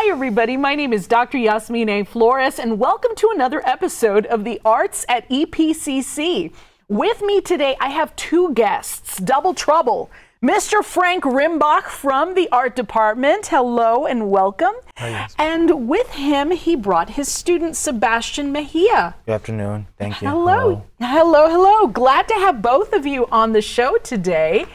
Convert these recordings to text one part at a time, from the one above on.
Hi everybody, my name is Dr. Yasmine Flores and welcome to another episode of the Arts at EPCC. With me today I have two guests, double trouble. Mr. Frank Rimbach from the art department, hello and welcome. Hi. And with him he brought his student Sebastian Mejia. Good afternoon, thank you. Hello. Glad to have both of you on the show today.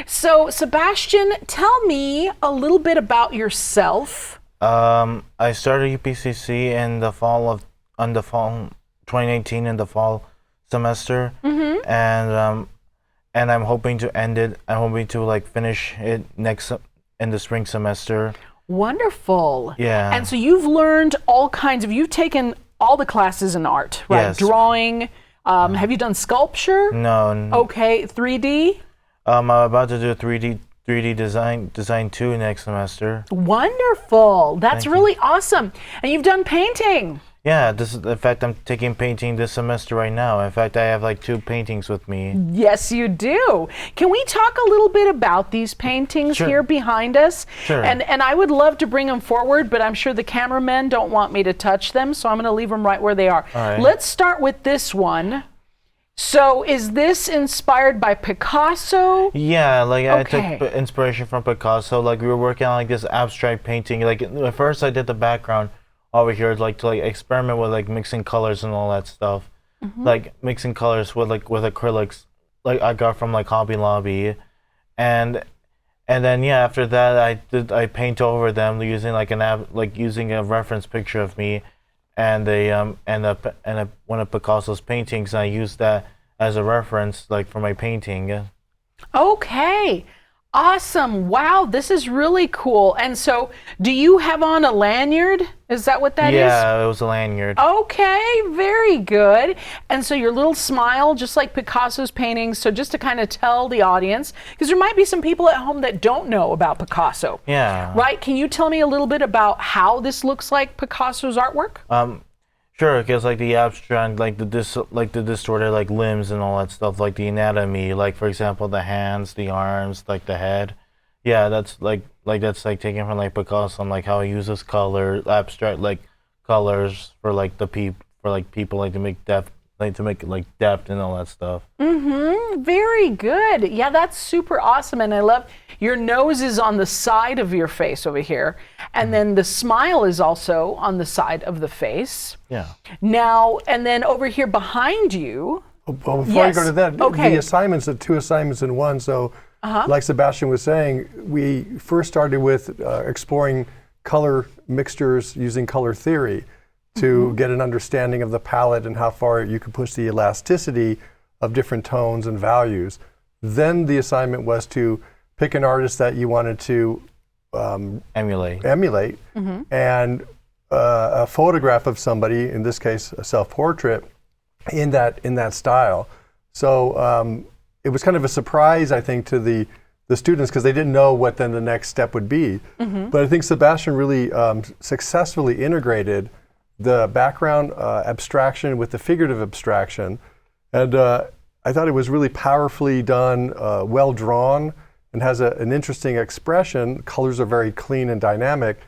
So Sebastian, tell me a little bit about yourself. I started UPCC in the fall 2018 in the fall semester, and I'm hoping to end it. I'm hoping to like finish it in the spring semester. Wonderful. Yeah. And so you've learned you've taken all the classes in art, right? Yes. Drawing. Have you done sculpture? No. Okay, 3D. I'm about to do 3D design 2 next semester. Wonderful. That's Thank you. really awesome. And you've done painting. Yeah, in fact, I'm taking painting this semester right now. In fact, I have like 2 paintings with me. Yes, you do. Can we talk a little bit about these paintings Sure. here behind us? Sure. And I would love to bring them forward, but I'm sure the cameramen don't want me to touch them, so I'm going to leave them right where they are. All right. Let's start with this one. So is this inspired by Picasso? Yeah, like Okay. I took inspiration from Picasso. Like we were working on like this abstract painting. Like at first I did the background over here like to like experiment with like mixing colors and all that stuff. Like mixing colors with acrylics like I got from like Hobby Lobby. And then yeah, after that I paint over them using like using a reference picture of me and one of Picasso's paintings, and I used that as a reference like for my painting. Okay. Awesome. Wow, this is really cool. And so do you have on a lanyard? Is that what that is? Yeah, it was a lanyard. Okay, very good. And so your little smile, just like Picasso's paintings, so just to kind of tell the audience, because there might be some people at home that don't know about Picasso. Yeah. Right? Can you tell me a little bit about how this looks like Picasso's artwork? Sure, because like the abstract, like the distorted like limbs and all that stuff, like the anatomy, like for example the hands, the arms, like the head. Yeah, that's that's taken from like Picasso, and like how he uses color, abstract like colors for like people like to make depth, depth and all that stuff. Very good. Yeah, that's super awesome. And I love your nose is on the side of your face over here. And then the smile is also on the side of the face. Yeah. Now, and then over here behind you. Well, before Yes. you go to that, Okay. the assignments are 2 assignments in one. So, like Sebastian was saying, we first started with exploring color mixtures using color theory to get an understanding of the palette and how far you could push the elasticity of different tones and values. Then the assignment was to pick an artist that you wanted to Emulate. and a photograph of somebody, in this case a self-portrait, in that style. So it was kind of a surprise, I think, to the students, because they didn't know what then the next step would be. But I think Sebastian really successfully integrated the background abstraction with the figurative abstraction. And I thought it was really powerfully done, well drawn, and has an interesting expression. Colors are very clean and dynamic.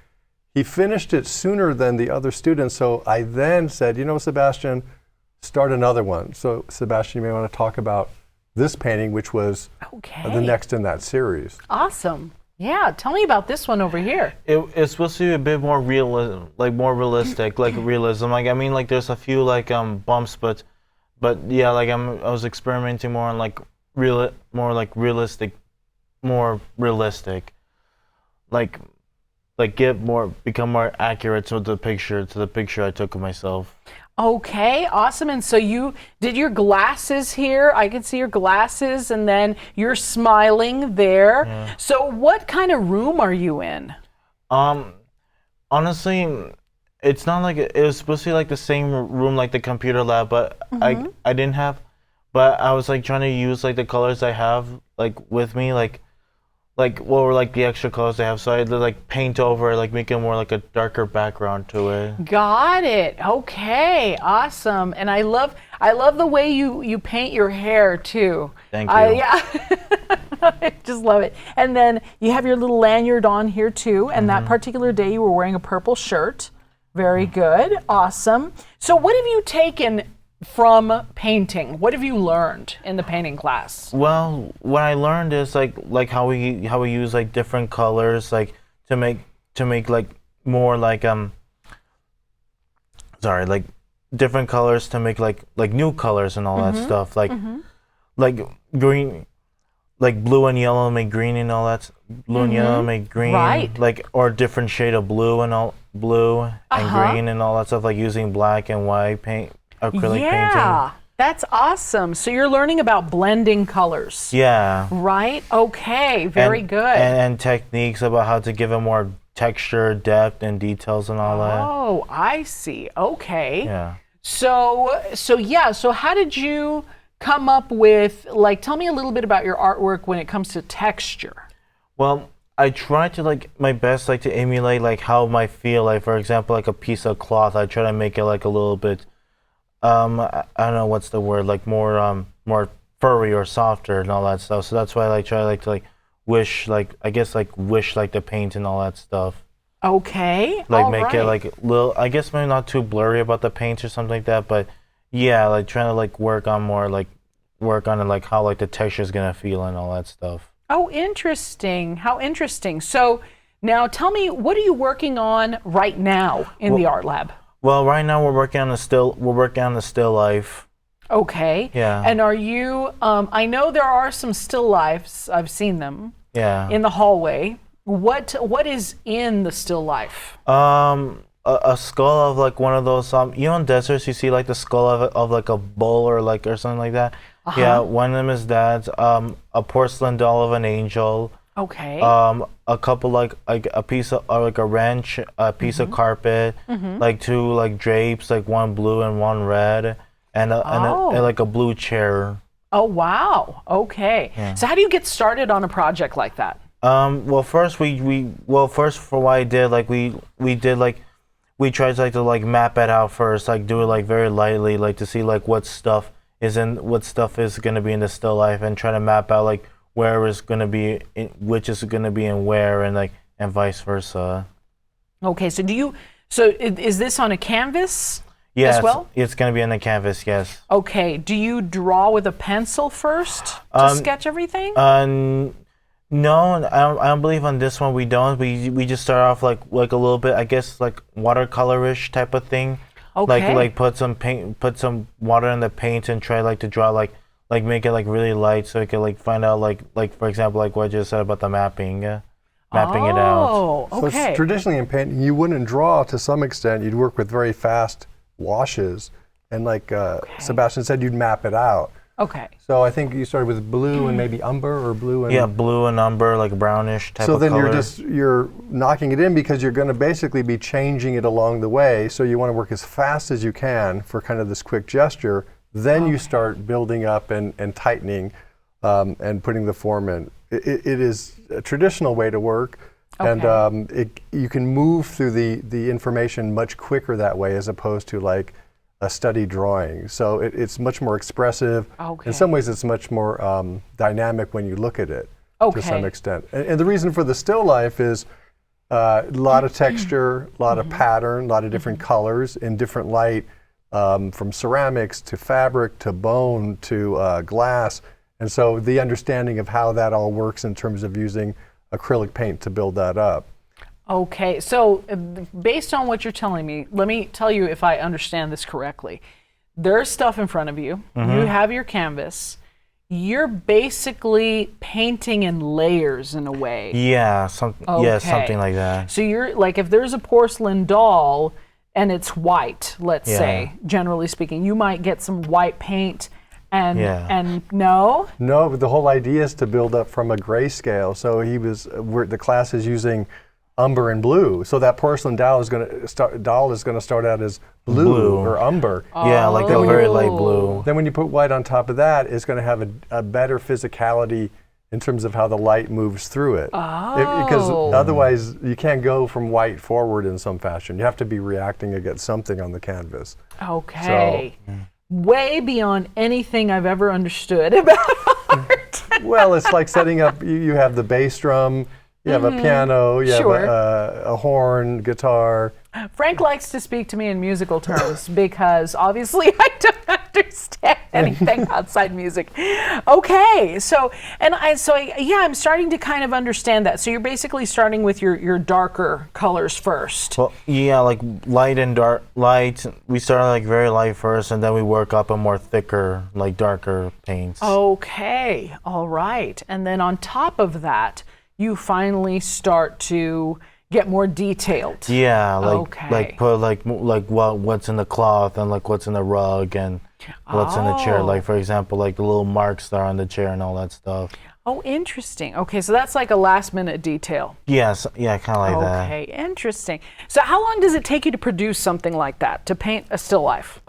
He finished it sooner than the other students, so I then said, Sebastian, start another one. So Sebastian, you may want to talk about this painting, which was the next in that series. Awesome. Yeah, tell me about this one over here. It's supposed to be a bit more realistic, like realism. Like I mean, like there's a few like bumps, but yeah, like I was experimenting more on like realistic, like become more accurate to the picture I took of myself. Okay, awesome. And so you did your glasses here. I can see your glasses, and then you're smiling there. Yeah. So what kind of room are you in? Honestly, it's not like it was supposed to be like the same room like the computer lab, but I didn't have. But I was like trying to use like the colors I have like with me, like what were like the extra colors I have. So I had to like paint over, like make it more like a darker background to it. Got it. Okay, awesome. And I love the way you paint your hair too. Thank you. Yeah. Just love it. And then you have your little lanyard on here too. And that particular day you were wearing a purple shirt. Very good. Awesome. So what have you taken from painting? What have you learned in the painting class? Well, what I learned is like how we use like different colors like to make like more like like different colors to make like new colors and all that stuff, like green, like blue and yellow make green and all that. Blue and yellow make green, Right. like, or different shade of blue and green and all that stuff, like using black and white paint, acrylic Yeah, that's awesome. So you're learning about blending colors. painting. Yeah. Right? Okay, very good. And techniques about how to give it more texture, depth, and details and all that. Oh, I see. Okay. Yeah. So how did you come up with, like, tell me a little bit about your artwork when it comes to texture. Well, I try to like my best like to emulate like how it might feel, like for example like a piece of cloth. I try to make it like a little bit I don't know what's the word, like more furry or softer and all that stuff. So that's why I like try like to like wish like the paint and all that stuff. Okay. Like all make right. it like little, I guess maybe not too blurry about the paint or something like that, but yeah, like trying to like work on it like how like the texture is gonna feel and all that stuff. Oh, interesting. How interesting. So now tell me, what are you working on right now in the art lab? Well, right now we're working on the still life. Okay. Yeah. And are you, I know there are some still lifes, I've seen them Yeah. in the hallway. What is in the still life? A skull of like one of those you know in deserts you see like the skull of like a bull or something like that. Yeah, one of them is that. A porcelain doll of an angel. Okay. A couple like a piece of like a wrench, a piece of carpet, like two like drapes, like one blue and one red, and like a blue chair. Oh wow. Okay. Yeah. So how do you get started on a project like that? Well, first for what I did, like we tried to like map it out first, like do it like very lightly, like to see like what stuff is gonna be in the still life, and try to map out like where is gonna be which is gonna be in where, and like and vice versa. Okay. So is this on a canvas? Yeah, as well? it's gonna be on the canvas. Yes. Okay. Do you draw with a pencil first to sketch everything? No, I don't believe on this one we don't. We just start off like a little bit, I guess like watercolorish type of thing. Okay. Like put some water in the paint and try like to draw like make it like really light so you can like find out like for example like what I just said about the mapping it out. Oh, okay. So traditionally in painting, you wouldn't draw to some extent. You'd work with very fast washes, and like Sebastian said, you'd map it out. Okay. So I think you started with blue and maybe umber, or blue and blue and umber, like brownish type so of then color. you're knocking it in because you're going to basically be changing it along the way. So you want to work as fast as you can for kind of this quick gesture. Then you start building up and tightening and putting the form in. It is a traditional way to work, and you can move through the information much quicker that way, as opposed to like a study drawing. So it's much more expressive. Okay. In some ways, it's much more dynamic when you look at it to some extent. And the reason for the still life is a lot of texture, a lot of pattern, a lot of different colors in different light, from ceramics to fabric to bone to glass. And so the understanding of how that all works in terms of using acrylic paint to build that up. Okay, so based on what you're telling me, let me tell you if I understand this correctly. There's stuff in front of you. You have your canvas. You're basically painting in layers in a way. Yeah, something like that. So you're like, if there's a porcelain doll and it's white, let's say, generally speaking, you might get some white paint and no? No, but the whole idea is to build up from a grayscale. So the class is using umber and blue. So that porcelain doll is going to start out as blue or umber. Yeah, like a very light blue. Then when you put white on top of that, it's going to have a better physicality in terms of how the light moves through it. Because otherwise you can't go from white forward in some fashion. You have to be reacting against something on the canvas. Okay. Way beyond anything I've ever understood about art. Well, it's like setting up, you have the bass drum, you have a piano, you Sure. have a horn, guitar. Frank likes to speak to me in musical terms because obviously I don't understand anything outside music. Okay, so I'm starting to kind of understand that. So you're basically starting with your darker colors first. Well, yeah, like light and dark. Light. We start like very light first, and then we work up a more thicker, like darker paints. Okay, all right. And then on top of that, you finally start to get more detailed. Yeah, Okay. like put like what's in the cloth and like what's in the rug and what's in the chair. Oh. Like for example, like the little marks that are on the chair and all that stuff. Oh, interesting. Okay, so that's like a last minute detail. Yes, yeah, kind of like that. Okay, interesting. So how long does it take you to produce something like that, to paint a still life?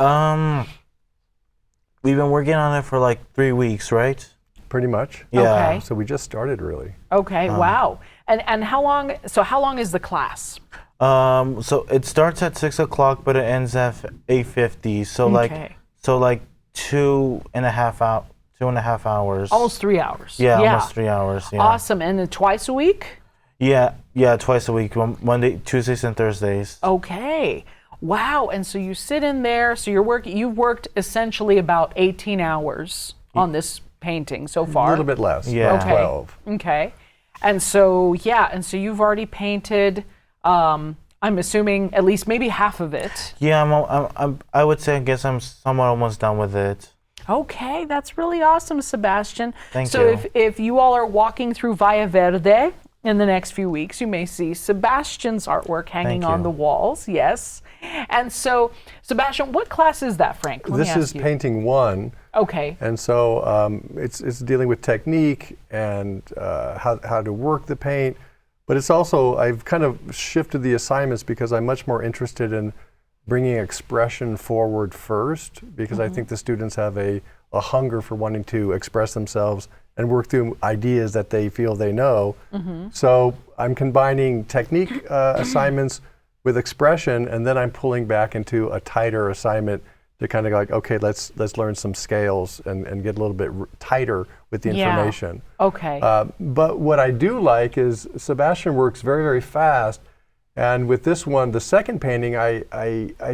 We've been working on it for like 3 weeks, right? Pretty much. Yeah. Okay. So we just started really. Okay, wow. And how long is the class? So it starts at 6 o'clock, but it ends at 8:50. So Okay. like 2.5 hours. Almost 3 hours. Yeah, almost 3 hours. Yeah. Awesome. And then twice a week? Yeah, twice a week, Monday, Tuesdays, and Thursdays. Okay. Wow. And so you sit in there, so you've worked essentially about 18 hours on this painting so far. A little bit less. Yeah. About Okay. 12. Okay. And so you've already painted, I'm assuming at least maybe half of it. Yeah, I would say I guess I'm somewhat almost done with it. Okay, that's really awesome, Sebastian. Thank so you. if you all are walking through Valle Verde in the next few weeks, you may see Sebastian's artwork hanging Thank on you. the walls. Yes. And so, Sebastian, what class is that, Frank? Let me This ask is you. painting 1. Okay. And so it's dealing with technique and how to work the paint. But it's also, I've kind of shifted the assignments because I'm much more interested in bringing expression forward first, because I think the students have a hunger for wanting to express themselves and work through ideas that they feel they know. So I'm combining technique assignments with expression, and then I'm pulling back into a tighter assignment to kind of like, okay, let's learn some scales and get a little bit tighter with the Yeah. information. Okay. But what I do like is Sebastian works very, very fast. And with this one, the second painting, I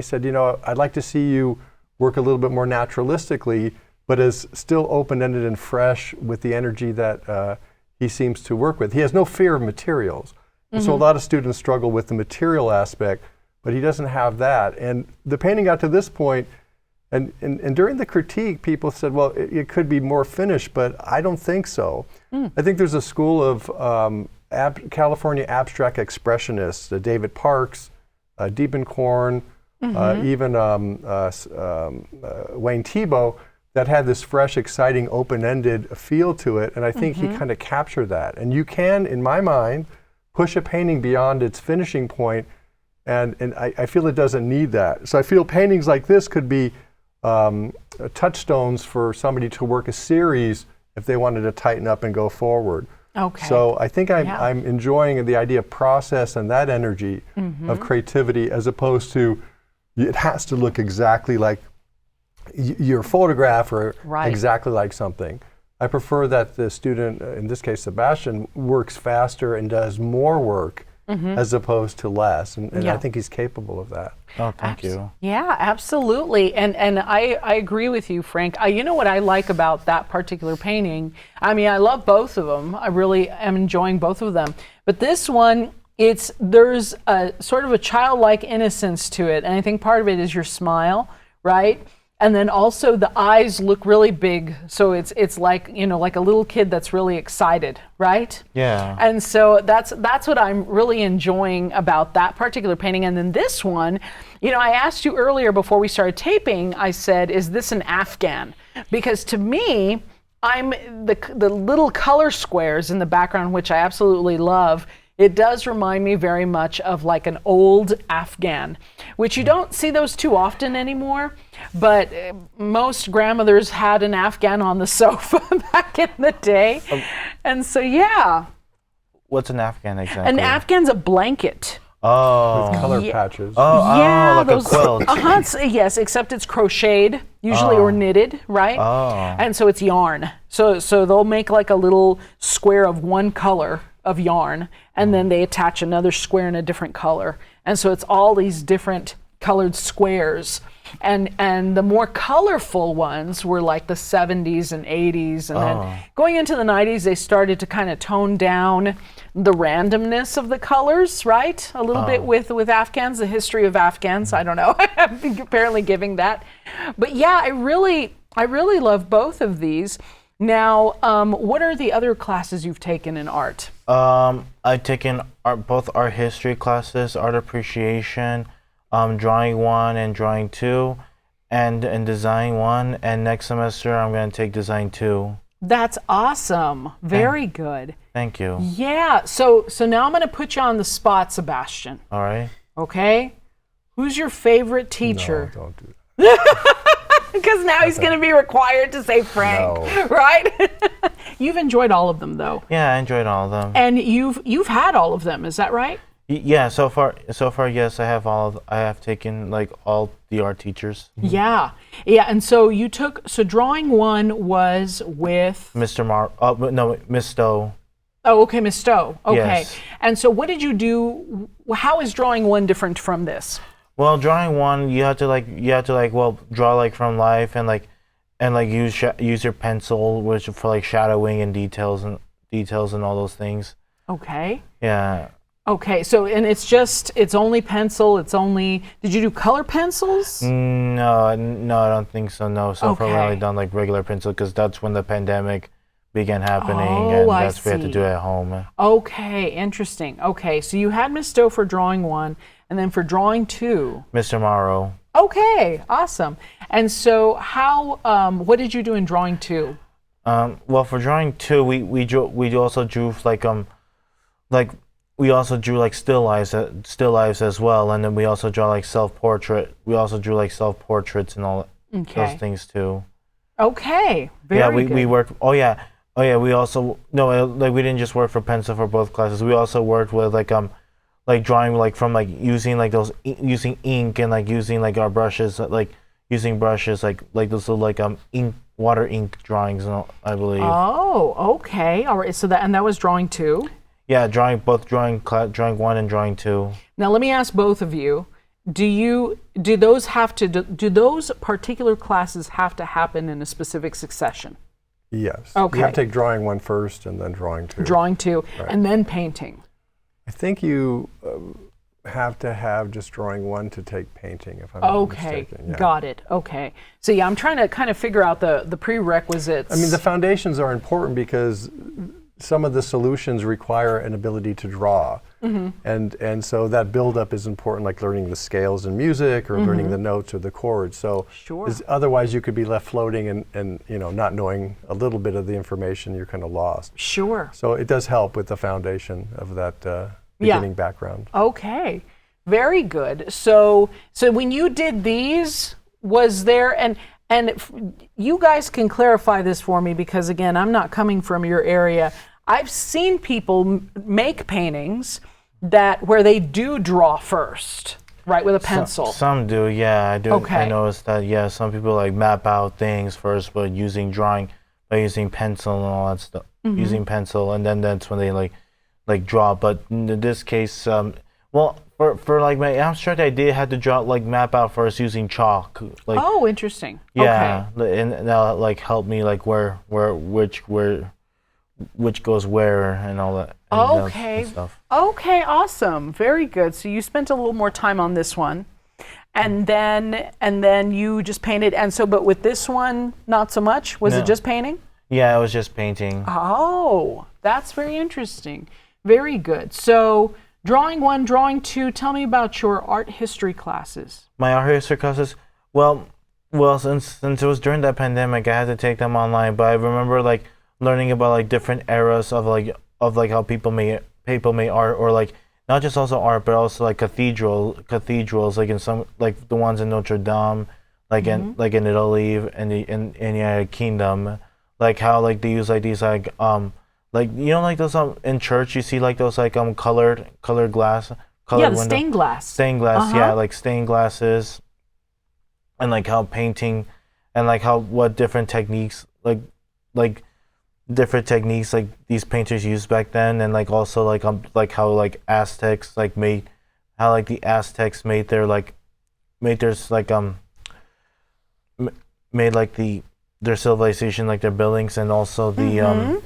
said, I'd like to see you work a little bit more naturalistically, but is still open-ended and fresh with the energy that he seems to work with. He has no fear of materials. And so a lot of students struggle with the material aspect, but he doesn't have that. And the painting got to this point, and during the critique, people said, well, it could be more finished, but I don't think so. I think there's a school of California abstract expressionists, David Parks, Diebenkorn, even Wayne Thiebaud, that had this fresh, exciting, open-ended feel to it, and I think he kind of captured that. And you can, in my mind, push a painting beyond its finishing point, and I feel it doesn't need that. So I feel paintings like this could be touchstones for somebody to work a series if they wanted to tighten up and go forward. Okay. So I think I'm enjoying the idea of process and that energy of creativity, as opposed to it has to look exactly like your photograph or Right. exactly like something. I prefer that the student, in this case Sebastian, works faster and does more work as opposed to less. And Yeah. I think he's capable of that. Oh, thank you. Yeah, absolutely. And I agree with you, Frank. You know what I like about that particular painting? I mean, I love both of them. I really am enjoying both of them. But this one, there's a sort of a childlike innocence to it. And I think part of it is your smile, right? And then also the eyes look really big. So it's like, like a little kid that's really excited, right? Yeah. And so that's what I'm really enjoying about that particular painting. And then this one, I asked you earlier before we started taping, I said, is this an Afghan? Because to me, I'm the little color squares in the background, which I absolutely love. It does remind me very much of like an old Afghan, which you don't see those too often anymore. But most grandmothers had an Afghan on the sofa back in the day. And so, yeah. What's an Afghan exactly? An Afghan's a blanket. Oh. with color Yeah. patches. Oh, like a quilt. Yes, except it's crocheted, usually, or knitted, right? Oh. And so it's yarn. So they'll make like a little square of one color of yarn, and then they attach another square in a different color. And so it's all these different colored squares. And the more colorful ones were like the 70s and 80s. And then going into the 90s, they started to kind of tone down the randomness of the colors, right? A little bit with Afghans, the history of Afghans. I don't know. I'm apparently giving that. But yeah, I really love both of these. Now, what are the other classes you've taken in art? I've taken both art history classes, art appreciation, drawing 1 and drawing 2, and design 1. And next semester I'm going to take design 2. That's awesome. Very good. Thank you. Yeah. So now I'm going to put you on the spot, Sebastian. All right. Okay. Who's your favorite teacher? No, don't do that. Because now he's going to be required to say Frank, No. right? You've enjoyed all of them, though, Yeah, I enjoyed all of them. and you've had all of them. Is that right? Yeah, so far, yes, I have taken like all the art teachers. Yeah. And so drawing 1 was with. Miss Stowe. Oh, okay, Miss Stowe. Okay. Yes. And so what did you do? How is drawing 1 different from this? Well, drawing 1, you have to draw like from life and use your pencil, which for like shadowing and details and all those things. Okay. Yeah. Okay, so it's only pencil. Did you do color pencils? No, I don't think so. No, so far I've Okay. only done like regular pencil because that's when the pandemic began happening, Oh, and I that's what we had to see. do at home. Okay, interesting. Okay, so you had Miss Stowe for drawing 1, and then for drawing 2. Mr. Morrow. Okay, awesome. And so what did you do in drawing 2? Well, for drawing 2, we also drew we also drew like still lives as well, and then we also draw like self-portrait. We also drew like self-portraits and all those things too. Okay, very good. We worked. Oh yeah. We also we didn't just work for pencil for both classes. We also worked with like drawing like from like using like those using ink and like using like our brushes using brushes like those little like ink water ink drawings and all, I believe. Oh, okay. All right. So that was drawing 2. Yeah, drawing 1 and drawing 2. Now let me ask both of you: do those particular classes have to happen in a specific succession? Yes. Okay. You have to take drawing 1 first and then drawing 2. Drawing 2, Right. and then painting. I think you have to have just drawing 1 to take painting, if I'm not Okay, mistaken. Yeah. got it. Okay. So yeah, I'm trying to kind of figure out the prerequisites. I mean, the foundations are important because some of the solutions require an ability to draw. And so that buildup is important, like learning the scales in music or learning the notes or the chords. So Sure. otherwise you could be left floating and not knowing a little bit of the information, you're kind of lost. Sure. So it does help with the foundation of that beginning background. Okay. Very good. So when you did these, was there you guys can clarify this for me because again, I'm not coming from your area. I've seen people make paintings where they do draw first, right, with a pencil. Some do, yeah. I do. Okay. I noticed that. Yeah, some people like map out things first, but using pencil and all that stuff. Using pencil, and then that's when they like draw. But in this case, for like my abstract, I had to draw map out first using chalk. Like, oh, interesting. yeah, Okay. and that like helped me like which goes where and all that. And Okay. stuff. Okay, awesome. Very good. So you spent a little more time on this one. And then you just painted, but with this one, not so much. Was No. it just painting? Yeah, I was just painting. Oh, that's very interesting. Very good. So drawing 1, drawing 2, tell me about your art history classes. My art history classes, well, since it was during that pandemic, I had to take them online. But I remember like learning about like different eras of how people made art, or like not just also art, but also like cathedrals, like in some like the ones in Notre Dame, in Italy and in United Kingdom, like how like they use like these like those in church you see like those like colored Yeah, the stained glass. Stained glass, yeah, like stained glasses, and like how painting, and like how what different techniques like different techniques like these painters used back then, and like also like how like Aztecs like made how like the Aztecs made their made like their civilization, like their buildings, and also the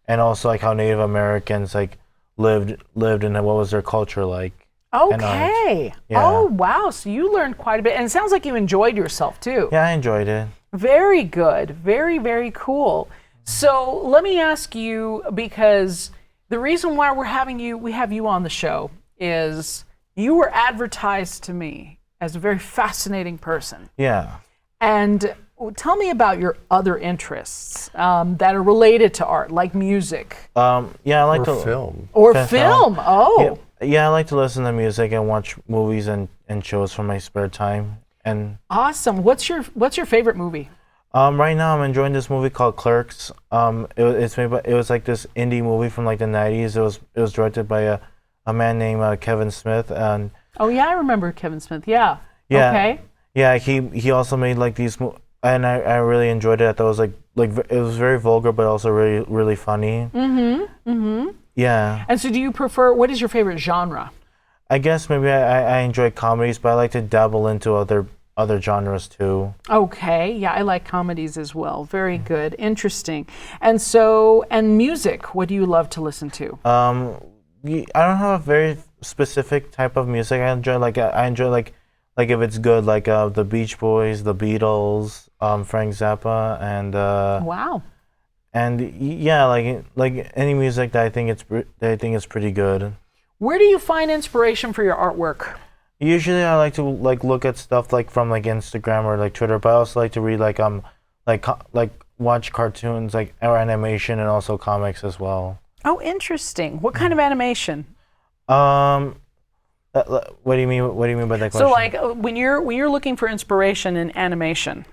and also like how Native Americans like lived and what was their culture like. Okay. Yeah. Oh, wow. So you learned quite a bit. And it sounds like you enjoyed yourself too. Yeah, I enjoyed it. Very good. Very, very cool. So let me ask you, because the reason why we have you on the show is you were advertised to me as a very fascinating person. Yeah. And tell me about your other interests that are related to art, like music. Yeah, I like to film. Or film. Oh. Yeah, I like to listen to music and watch movies and shows for my spare time. And Awesome. What's your favorite movie? right now I'm enjoying this movie called Clerks. It was like this indie movie from like the 90s. It was directed by a man named Kevin Smith, and Oh yeah, I remember Kevin Smith. Yeah. Yeah. Okay. yeah, he also made like these and I really enjoyed it. I thought it was it was very vulgar but also really really funny. Yeah. And so do you prefer, what is your favorite genre? I guess maybe I enjoy comedies, but I like to dabble into other genres too. Okay. Yeah, I like comedies as well. Very good. Interesting. And so, and music, what do you love to listen to? I don't have a very specific type of music. I enjoy like if it's good, like the Beach Boys, the Beatles, Frank Zappa, and Wow. and yeah, like any music that I think is pretty good. Where do you find inspiration for your artwork? Usually, I like to like look at stuff like from like Instagram or like Twitter, but I also like to read like watch cartoons like or animation and also comics as well. Oh, interesting. What kind of animation? What do you mean? What do you mean by that question? So, like, when you're looking for inspiration in animation.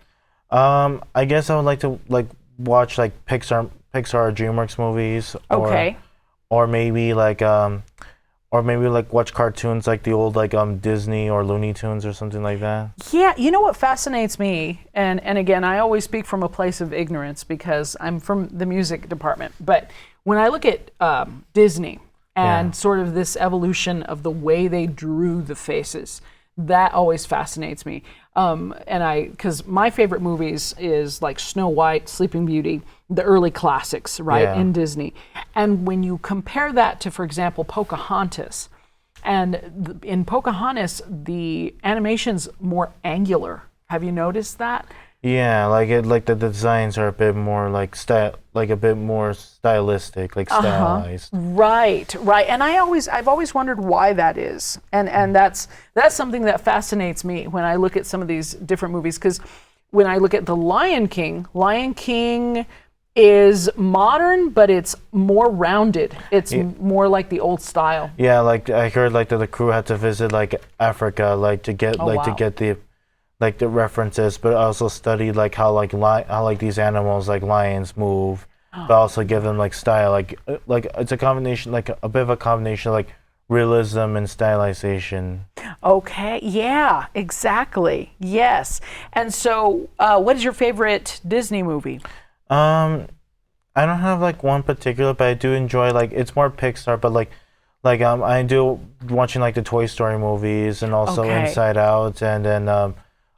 I guess I would like to like watch like Pixar or DreamWorks movies. Okay. Or maybe like watch cartoons like the old like Disney or Looney Tunes or something like that. Yeah, you know what fascinates me, and again, I always speak from a place of ignorance because I'm from the music department, but when I look at Disney and sort of this evolution of the way they drew the faces, that always fascinates me. Because my favorite movies is like Snow White, Sleeping Beauty, the early classics, right, in Disney. And when you compare that to, for example, Pocahontas, and in Pocahontas, the animation's more angular. Have you noticed that? Yeah, like the designs are a bit more like a bit more stylistic, like stylized. Right. And I've always wondered why that is, and that's something that fascinates me when I look at some of these different movies. Because when I look at the Lion King is modern, but it's more rounded. It's more like the old style. Yeah, like I heard like that the crew had to visit like Africa, like to get to get the references, but also study like how these animals like lions move, but also give them like style, like it's a combination, like a bit of a combination like realism and stylization. Okay, yeah, exactly, yes. And so, what is your favorite Disney movie? I don't have like one particular, but I do enjoy like it's more Pixar, but I do watching like the Toy Story movies and also Inside Out, and then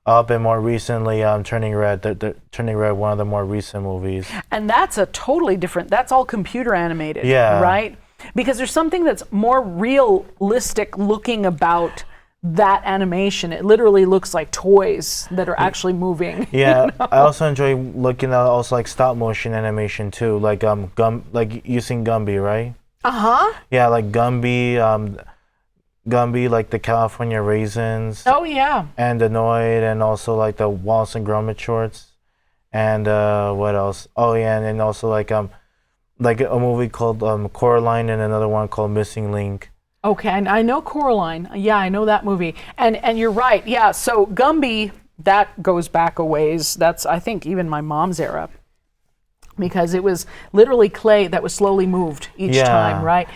up and more recently, Turning Red, Turning Red, one of the more recent movies. And that's a totally different, that's all computer animated, yeah, right? Because there's something that's more realistic looking about that animation. It literally looks like toys that are actually moving. Yeah, you know? I also enjoy looking at also like stop motion animation too, like like using Gumby, right? Yeah, like Gumby, like the California Raisins. Oh yeah. And Annoyed, and also like the Wallace and Gromit shorts, and what else? Oh yeah, and then also like a movie called Coraline and another one called Missing Link. Okay, and I know Coraline. Yeah, I know that movie. And you're right. Yeah, so Gumby, that goes back a ways. That's I think even my mom's era. Because it was literally clay that was slowly moved each time, right?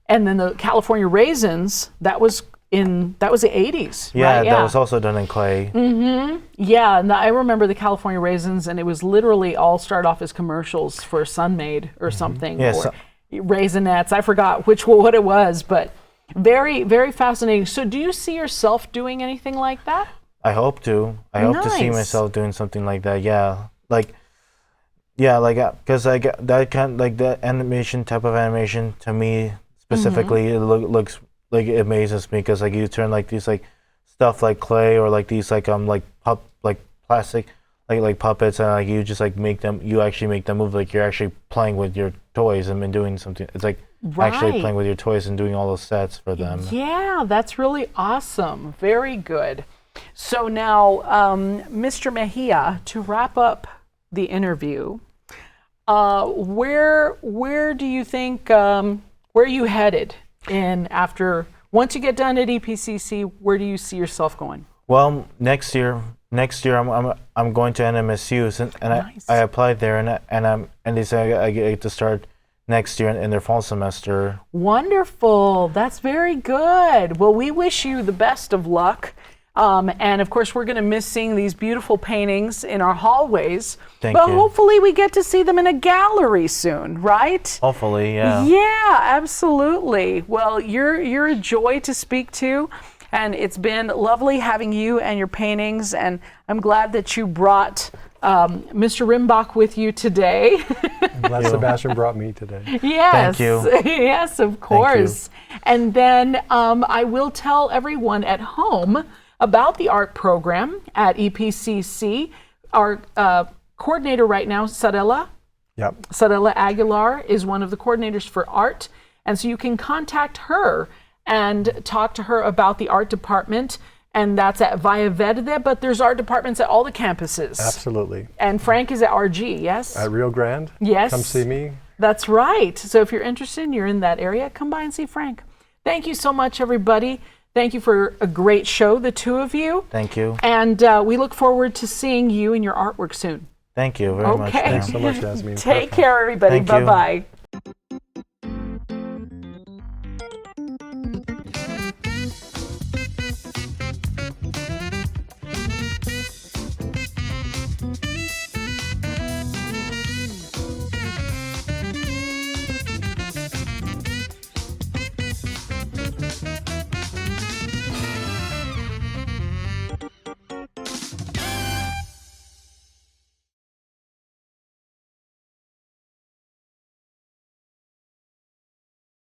And then the California Raisins, that was that was the 80s. Yeah, right? that was also done in clay. Yeah, and I remember the California raisins, and it was literally all start off as commercials for Sunmaid or something, Yeah, or Raisinets. I forgot what it was, but very, very fascinating. So do you see yourself doing anything like that? I hope to. I hope to see Nice. myself doing something like that. Yeah, because that kind like that animation type of animation to me specifically, it looks like it amazes me because like you turn like these like stuff like clay or like these like plastic like puppets and like you just like actually make them move like you're actually playing with your toys and doing something. It's like actually Right. playing with your toys and doing all those sets for them. Yeah, that's really awesome. Very good. So now, Mr. Mejia, to wrap up the interview, where do you think, where are you headed once you get done at EPCC, where do you see yourself going? Well, next year I'm going to NMSU and Nice. I applied there and they said I get to start next year in their fall semester. Wonderful. That's very good. Well, we wish you the best of luck. And of course, we're going to miss seeing these beautiful paintings in our hallways. Thank but you. hopefully we get to see them in a gallery soon, right? Hopefully, yeah. Yeah, absolutely. Well, you're a joy to speak to, and it's been lovely having you and your paintings, and I'm glad that you brought Mr. Rimbach with you today. I'm glad Sebastian brought me today. Yes. Thank you. Yes, of course. And then I will tell everyone at home about the art program at EPCC. Our coordinator right now, Sarela Aguilar, is one of the coordinators for art. And so you can contact her and talk to her about the art department. And that's at Valle Verde, but there's art departments at all the campuses. Absolutely. And Frank is at RG, yes? At Rio Grande? Yes. Come see me. That's right. So if you're interested and you're in that area, come by and see Frank. Thank you so much, everybody. Thank you for a great show, the two of you. Thank you. And we look forward to seeing you and your artwork soon. Thank you very much. Okay. ma'am. Thanks so much, Yasmine. Take care, everybody. Thank you. Bye-bye.